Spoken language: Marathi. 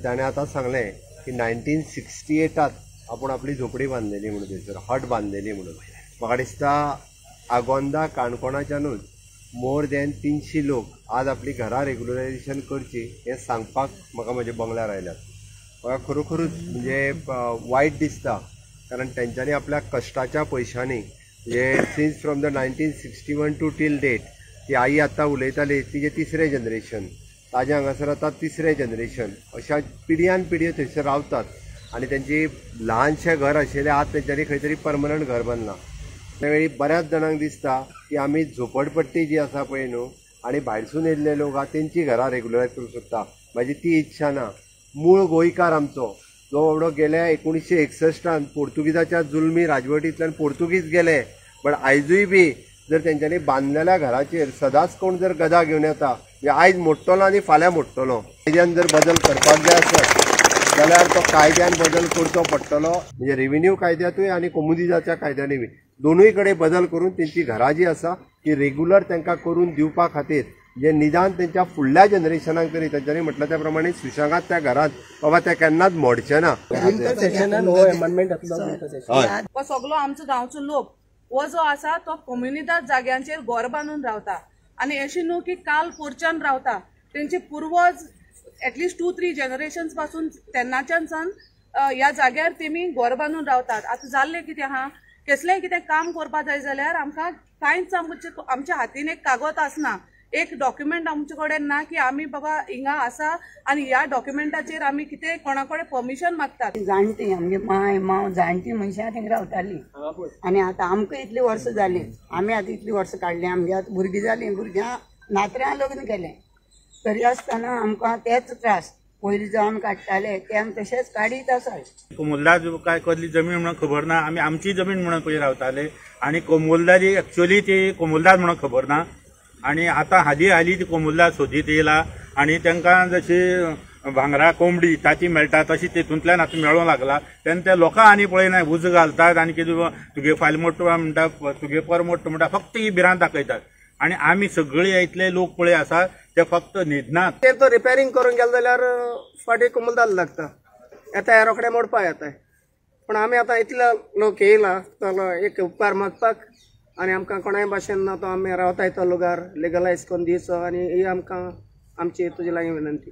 त्याने आता सांगलें की 1968 आपण आपली झोपडी बांधलेली म्हणून थंयसर हट बांधलेली म्हणून. म्हाका दिसता आगोंदा काणकोणाच्यानूच मोर दॅन 300 लोक आज आपली घरां रेग्युलरायझेशन करची हें सांगपाक म्हाका म्हज्या बंगल्यार आयल्यात. म्हाका खरोखरूच म्हणजे वायट दिसता, कारण तेंच्यांनी आपल्या कश्टाच्या पयशांनी म्हणजे since from the 1961 to till date ती आई आतां उलयताली तिजें 3रे जनरेशन, ताजे हांगासर आतां 3रे जनरेशन, अशा पिढयान पिढयो थंयसर रावतात आनी तेंची ल्हानशें घर आशिल्लें आज तेंच्यांनी खंय तरी परमनंट घर बांदलां. त्यावेळी बऱ्याच जाणांक दिसता की आमी झोपडपट्टी जी आसा पळय न्हू आनी भायरसून येयल्ले लोक आहा तेंची घरां रेग्युलरायज करूंक सोदता. म्हाजी ती इच्छा ना. मूळ गोंयकार आमचो जो बाबडो गेल्या 1961 पोर्तुगीजाच्या जुलमी राजवटींतल्यान पोर्तुगीज गेले, पण आयजूय बी जर तेंच्यांनी बांदलेल्या घराचेर सदांच कोण जर गदा घेवन येता म्हणजे आयज मोडटलो आनी फाल्यां मोडटलो. कायद्यान जर बदल करपाक जाय आसत जाल्यार तो कायद्यान बदल करचो पडटलो, म्हणजे रेव्हेन्यू कायद्यातूय आनी कोमुनिजाच्या कायद्यानूय बी दोनूय कडेन बदल करून तेंची घरां जी आसा ती रेग्युलर तांकां करून दिवपा खातीर जे निदान तेंच्या फुडल्या जनरेशनाक तरी तेंच्यांनी म्हटल्या त्या प्रमाणे सुशेगाद त्या घरांत बाबा ते केन्नाच मोडचे ना. सगळो आमचो गांवचो लोक हो जो आसा तो कम्युनिटी जाग्यांचेर घर बांदून रावता आनी अशी न्हू की काल पोरच्यान रावता. तेंचे पुर्वज एटलिस्ट 2-3 जनरेशन्स पासून तेन्नाच्यान सान ह्या जाग्यार तेमी घर बांदून रावतात. आतां जाल्लें कितें आहा, कसलेंय कितें काम करपा जाय जाल्यार आमकां कांयच आमच्या हातीन एक कागद आसना, एक डॉक्युमेंट आमचे कडेन ना की आमी बाबा हिंगा आसा आनी ह्या डॉक्युमेंटाचेर आमी कितें कोणा कडेन परमिशन मागतात. जाणटी आमगे माय माव जाणटी मनशां थिंग रावताली आनी आतां आमकां इतलीं वर्सां जालीं, आमी आतां इतलीं वर्सां काडलीं, आमगे आतां भुरगीं जालीं, भुरग्यां नात्र्यां लग्न केलें, तरी आसतना आमकां तेच त्रास पयलीं जो आमी काडटाले ते आमी तशेंच काडीत आसात. कोमुलदार काय कसली जमीन म्हणून खबर ना, आमी आमची जमीन म्हणून पयलीं रावताले आनी कोमुलदारी एक्चुअली ती कोमुलदार म्हणून खबर ना. आनी आतां हालीं ती कोमुलदार सोदीत येयला आनी तांकां जशी भांगरा कोंबडी ताची मेळटा तशी तेतूंतल्यान आतां मेळूंक लागला. तेन्ना ते लोकां आनी पळयना, उज घालतात आनी कितें तुगे फायल मोट्ट म्हणटा तुगे पर मोट्ट म्हणटा फक्त ही भिरांत दाखयतात. आनी आमी सगळे इतले लोक पळय आसा ते फक्त न्हिदनात. ते तो रिपेरिंग करून गेले जाल्यार फाटीं कोमुलदार लागता, येता रोखडे मोडपा येताय. पण आमी आतां इतले लोक येयला तो एक उपकार मागपाक आनी आमकां कोणाय भाशेन तो आमी रावताय तो लुगार लिगलायज करून दिवचो आनी ही आमकां आमची तुजे लागीं विनंती.